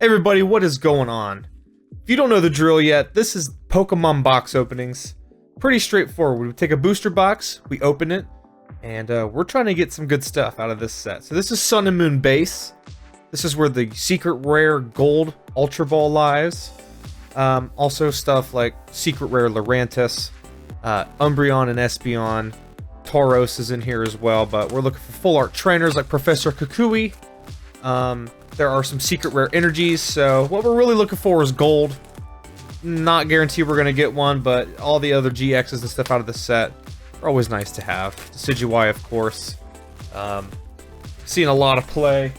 Hey everybody, what is going on? If you don't know the drill yet, this is Pokemon box openings. Pretty straightforward. We take a booster box, we open it, and we're trying to get some good stuff out of this set. So this is Sun and Moon base. This is where the secret rare gold Ultra Ball lies. Also stuff like secret rare Lurantis, Umbreon and Espeon. Tauros is in here as well, but we're looking for full art trainers like Professor Kukui. There are some secret rare energies, so what we're really looking for is gold. Not guaranteed we're going to get one, but all the other GXs and stuff out of the set are always nice to have. Decidueye, of course. Seeing a lot of play.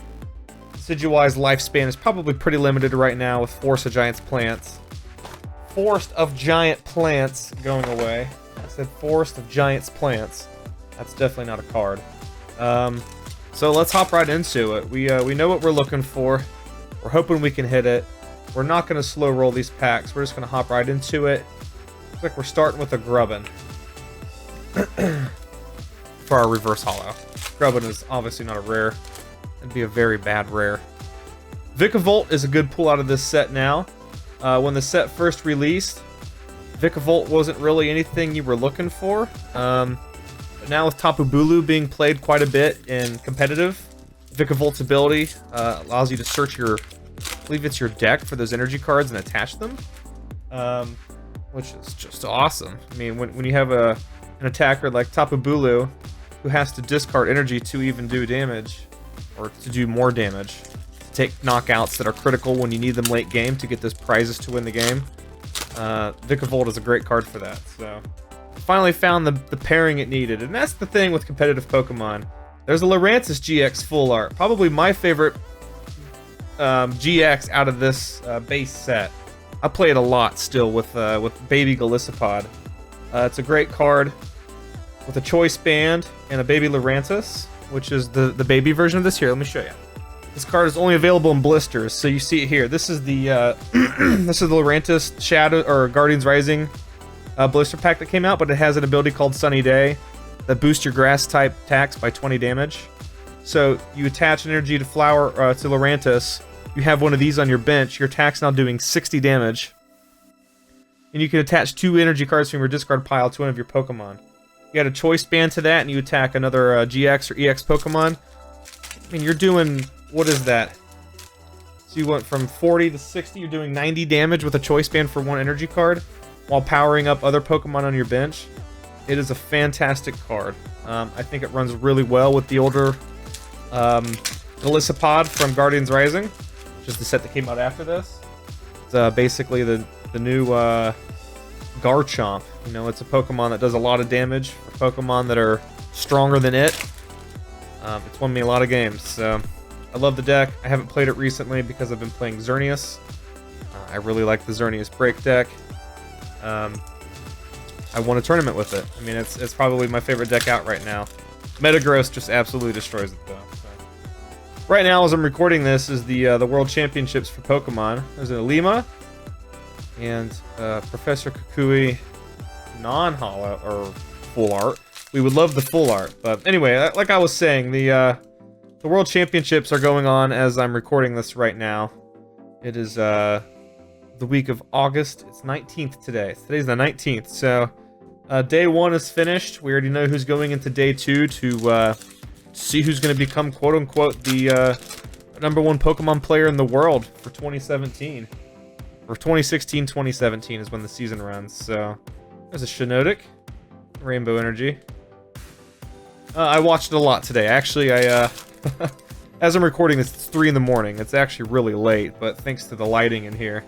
Decidueye's lifespan is probably pretty limited right now with Forest of Giant Plants going away. I said Forest of Giants Plants. That's definitely not a card. So let's hop right into it. We know what we're looking for. We're hoping we can hit it. We're not going to slow roll these packs. We're just going to hop right into it. Looks like we're starting with a Grubbin. For our reverse hollow. Grubbin is obviously not a rare. It'd be a very bad rare. Vikavolt is a good pull out of this set now. When the set first released, Vikavolt wasn't really anything you were looking for. But now with Tapu Bulu being played quite a bit in competitive, Vikavolt's ability allows you to search your, I believe it's your deck for those energy cards and attach them, which is just awesome. I mean, when you have an attacker like Tapu Bulu who has to discard energy to even do damage, or to do more damage, to take knockouts that are critical when you need them late game to get those prizes to win the game, Vikavolt is a great card for that. So finally found the pairing it needed, and that's the thing with competitive Pokemon. There's a Lurantis GX full art, probably my favorite GX out of this base set. I play it a lot still with Baby Golisopod. It's a great card with a Choice Band and a Baby Lurantis, which is the baby version of this. Here, let me show you. This card is only available in blisters, so you see it here. This is the this is the Lurantis Shadow or Guardians Rising blister pack that came out, but it has an ability called Sunny Day that boosts your grass type attacks by 20 damage. So you attach energy to Flower to Lurantis. You have one of these on your bench. Your attack's now doing 60 damage, and you can attach 2 energy cards from your discard pile to one of your Pokemon. You add a Choice Band to that, and you attack another GX or EX Pokemon. I mean, you're doing, what is that? So you went from 40 to 60. You're doing 90 damage with a Choice Band for 1 energy card, while powering up other Pokemon on your bench. It is a fantastic card. I think it runs really well with the older Golisopod from Guardians Rising, which is the set that came out after this. It's basically the new Garchomp. You know, it's a Pokemon that does a lot of damage for Pokemon that are stronger than it. It's won me a lot of games, so I love the deck. I haven't played it recently because I've been playing Xerneas. I really like the Xerneas break deck. I won a tournament with it. I mean, it's probably my favorite deck out right now. Metagross just absolutely destroys it, though. So. Right now, as I'm recording this, is the World Championships for Pokemon. There's an Alima and Professor Kukui non-holo or full art. We would love the full art, but anyway, like I was saying, the World Championships are going on as I'm recording this right now. It is the week of August. It's 19th today. Today's the 19th, so day 1 is finished. We already know who's going into day 2 to see who's going to become quote-unquote the #1 Pokemon player in the world for 2017. Or 2016-2017 is when the season runs. So there's a Shiinotic, Rainbow Energy. I watched it a lot today. Actually, I as I'm recording this, it's 3 in the morning. It's actually really late, but thanks to the lighting in here,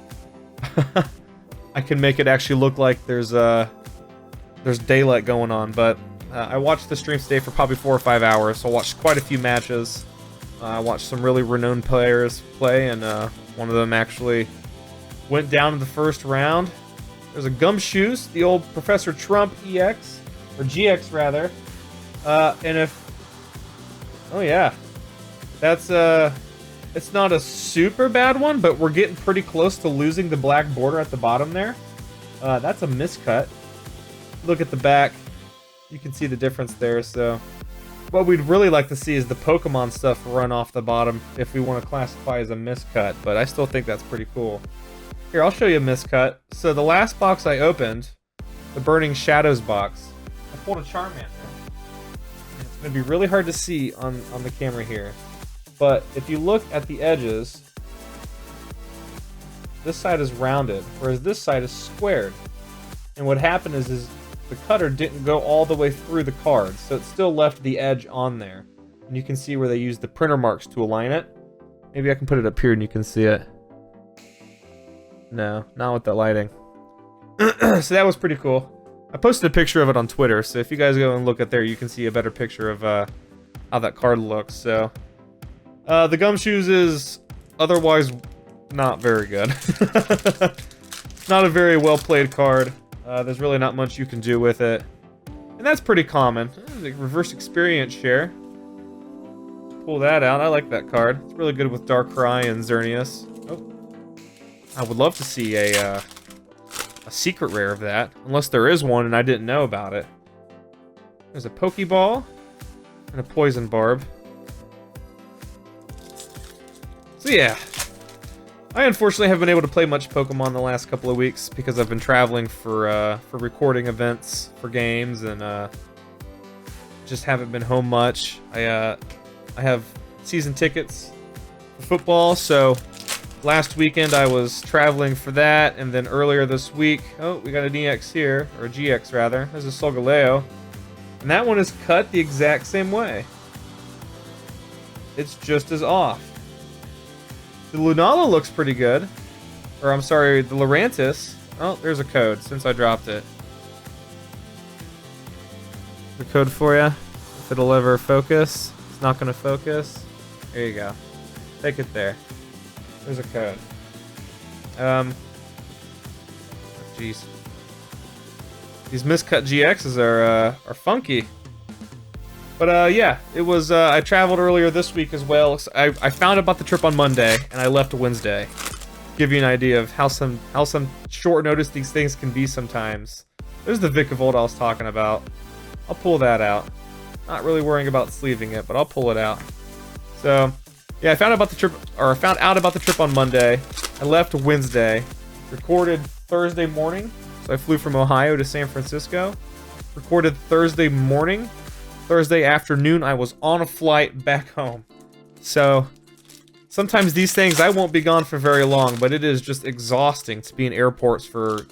I can make it actually look like there's daylight going on. But I watched the stream today for probably 4 or 5 hours. So I watched quite a few matches. I watched some really renowned players play, and one of them actually went down in the first round. There's a Gumshoes, the old Professor Trump EX, or GX rather. And if, oh yeah, that's it's not a super bad one, but we're getting pretty close to losing the black border at the bottom there. That's a miscut. Look at the back, you can see the difference there. So What we'd really like to see is the Pokemon stuff run off the bottom if we want to classify as a miscut, but I still think that's pretty cool. Here, I'll show you a miscut. So the last box I opened, the Burning Shadows box, I pulled a Charmander. It's going to be really hard to see on the camera here, but if you look at the edges, this side is rounded, whereas this side is squared. And what happened is the cutter didn't go all the way through the card, so it still left the edge on there. And you can see where they used the printer marks to align it. Maybe I can put it up here and you can see it. No, not with the lighting. So that was pretty cool. I posted a picture of it on Twitter, so if you guys go and look at there, you can see a better picture of how that card looks. So the Gumshoes is otherwise not very good. Not a very well played card. There's really not much you can do with it. And that's pretty common. Reverse Experience Share. Pull that out. I like that card. It's really good with Darkrai and Xerneas. Oh. I would love to see a secret rare of that. Unless there is one and I didn't know about it. There's a Pokeball. And a Poison Barb. So yeah. I unfortunately haven't been able to play much Pokemon the last couple of weeks because I've been traveling for recording events for games and just haven't been home much. I have season tickets for football, so last weekend I was traveling for that, and then earlier this week, oh, we got an EX here, or a GX rather. There's a Solgaleo, and that one is cut the exact same way. It's just as off. The Lunala looks pretty good. Or, I'm sorry, the Lurantis. Oh, there's a code, since I dropped it. The code for you. If it'll ever focus. It's not going to focus. There you go. Take it there. There's a code. Jeez. These miscut GXs are funky. But yeah, it was, I traveled earlier this week as well. So I found about the trip on Monday, and I left Wednesday. Give you an idea of how some short notice these things can be sometimes. There's the Vic of Old I was talking about. I'll pull that out. Not really worrying about sleeving it, but I'll pull it out. So, yeah, I found out about the trip on Monday. I left Wednesday. Recorded Thursday morning. So I flew from Ohio to San Francisco. Recorded Thursday morning. Thursday afternoon, I was on a flight back home. So, sometimes these things, I won't be gone for very long, but it is just exhausting to be in airports for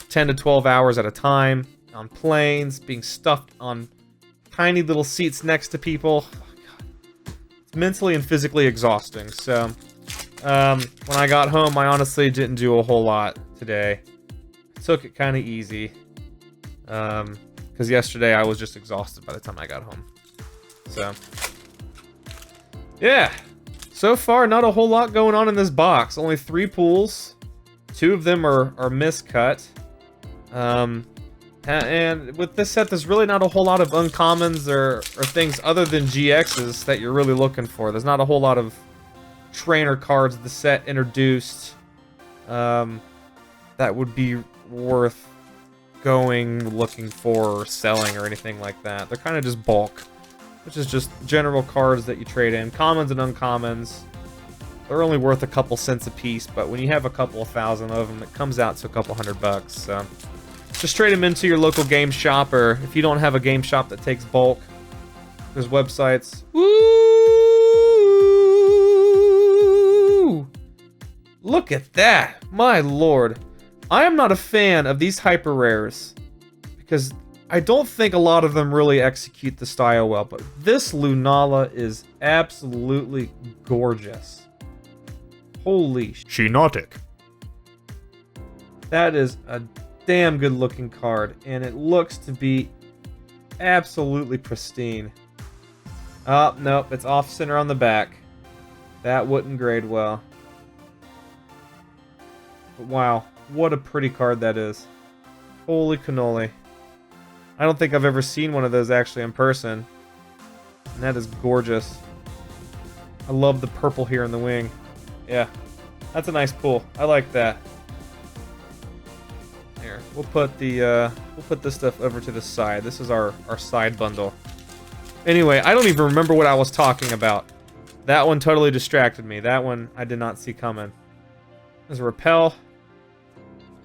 10 to 12 hours at a time, on planes, being stuffed on tiny little seats next to people. Oh, God. It's mentally and physically exhausting. So, when I got home, I honestly didn't do a whole lot today. I took it kind of easy. Because yesterday I was just exhausted by the time I got home. So, yeah. So far, not a whole lot going on in this box. Only 3 pools. 2 of them are miscut. And with this set, there's really not a whole lot of uncommons or things other than GXs that you're really looking for. There's not a whole lot of trainer cards the set introduced that would be worth going looking for or selling or anything like that. They're kind of just bulk, which is just general cards that you trade in. Commons and uncommons, they're only worth a couple cents a piece, but when you have a couple of thousand of them, it comes out to a couple $100. So just trade them into your local game shop, or if you don't have a game shop that takes bulk, there's websites. Woo! Look at that! My lord. I am not a fan of these hyper rares because I don't think a lot of them really execute the style well, but this Lunala is absolutely gorgeous. Holy Shinotic. That is a damn good looking card, and it looks to be absolutely pristine. Oh, nope, it's off center on the back. That wouldn't grade well. But wow. What a pretty card that is. Holy cannoli. I don't think I've ever seen one of those actually in person. And that is gorgeous. I love the purple here in the wing. Yeah. That's a nice pull. I like that. Here, we'll put this stuff over to the side. This is our side bundle. Anyway, I don't even remember what I was talking about. That one totally distracted me. That one I did not see coming. There's a repel.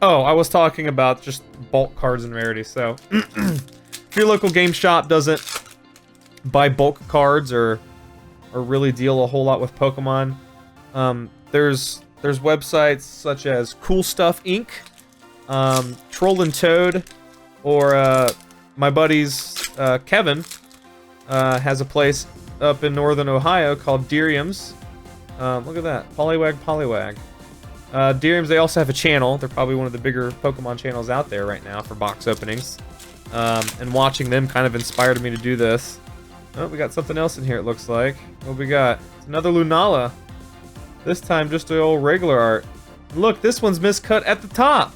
Oh, I was talking about just bulk cards and rarities. So, if your local game shop doesn't buy bulk cards or really deal a whole lot with Pokemon, there's websites such as Cool Stuff Inc., Troll and Toad, or my buddy's Kevin has a place up in northern Ohio called Derium's. Look at that, Poliwag. Derium's, they also have a channel. They're probably one of the bigger Pokemon channels out there right now for box openings. And watching them kind of inspired me to do this. Oh, we got something else in here, it looks like. What we got? It's another Lunala. This time just the old regular art. Look, this one's miscut at the top.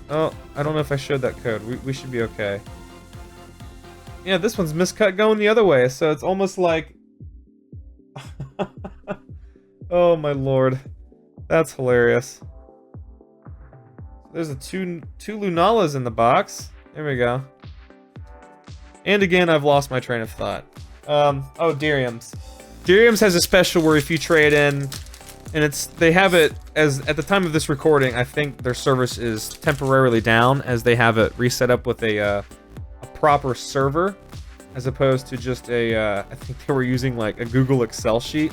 Oh, I don't know if I showed that code. We should be okay. Yeah, this one's miscut going the other way, so it's almost like... Oh my lord. That's hilarious. There's a two Lunalas in the box. There we go. And again, I've lost my train of thought. Oh, Derium's. Derium's has a special where if you trade in, and they have it as, at the time of this recording, I think their service is temporarily down as they have it reset up with a proper server, as opposed to just I think they were using like a Google Excel sheet.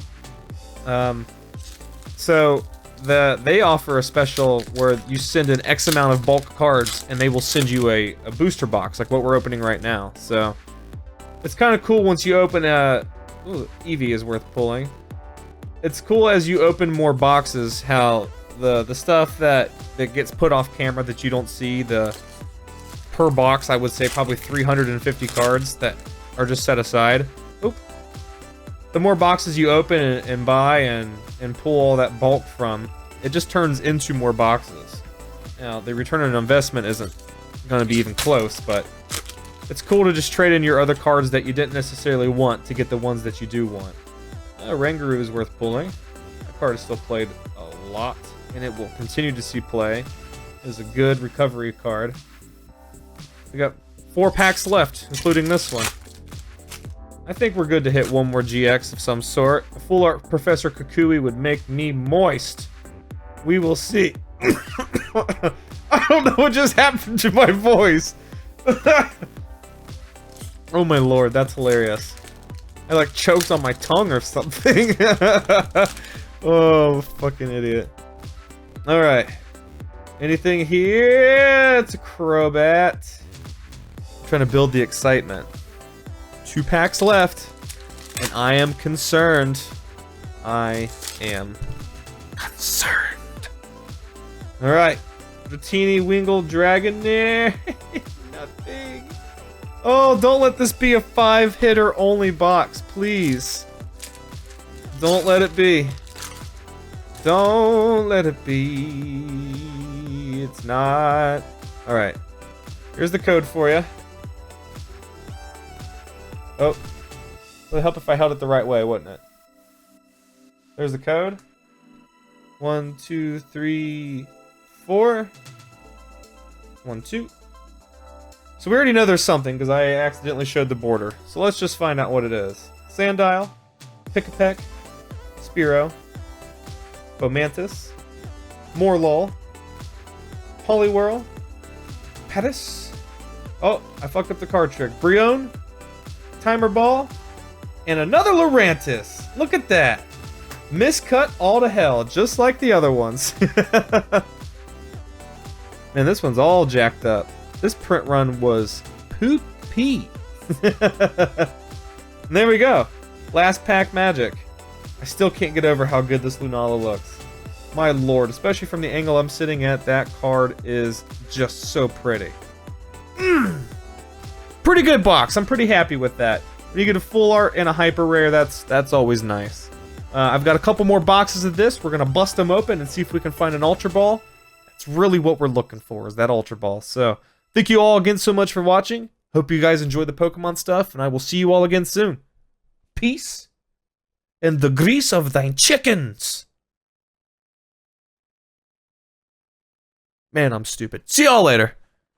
So they offer a special where you send an X amount of bulk cards and they will send you a booster box, like what we're opening right now. So it's kind of cool once you open ooh, Eevee is worth pulling. It's cool as you open more boxes how the stuff that gets put off camera that you don't see, per box, I would say probably 350 cards that are just set aside. Oop. The more boxes you open and buy and pull all that bulk from, it just turns into more boxes. Now, the return on investment isn't going to be even close, but it's cool to just trade in your other cards that you didn't necessarily want to get the ones that you do want. Rangaroo is worth pulling. That card is still played a lot, and it will continue to see play. It is a good recovery card. We got 4 packs left, including this one. I think we're good to hit one more GX of some sort. A full art Professor Kukui would make me moist. We will see. I don't know what just happened to my voice. Oh my lord, that's hilarious. I like choked on my tongue or something. Oh, fucking idiot. Alright. Anything here? It's a Crobat. I'm trying to build the excitement. 2 packs left. And I am concerned. I am concerned. Alright. Dratini, Wingull, Dragonair. Nothing. Oh, don't let this be a 5-hitter only box, please. Don't let it be. Don't let it be. It's not. Alright. Here's the code for you. Oh. It would help if I held it the right way, wouldn't it? There's the code. 1, 2, 3, 4. 1, 2. So we already know there's something because I accidentally showed the border. So let's just find out what it is. Sandile, Pick-a-Peck, Spearow, Fomantis, Morlul, Poliwhirl, Pettis. Oh, I fucked up the card trick. Brion, Timer Ball, and another Lurantis. Look at that. Miscut all to hell, just like the other ones. Man, this one's all jacked up. This print run was poopy. There we go. Last pack magic. I still can't get over how good this Lunala looks. My lord, especially from the angle I'm sitting at, that card is just so pretty. Pretty good box. I'm pretty happy with that. When you get a full art and a hyper rare, that's always nice. I've got a couple more boxes of this. We're gonna bust them open and see if we can find an Ultra Ball. That's really what we're looking for, is that Ultra Ball. So, thank you all again so much for watching. Hope you guys enjoy the Pokemon stuff, and I will see you all again soon. Peace, and the grease of thine chickens. Man, I'm stupid. See y'all later.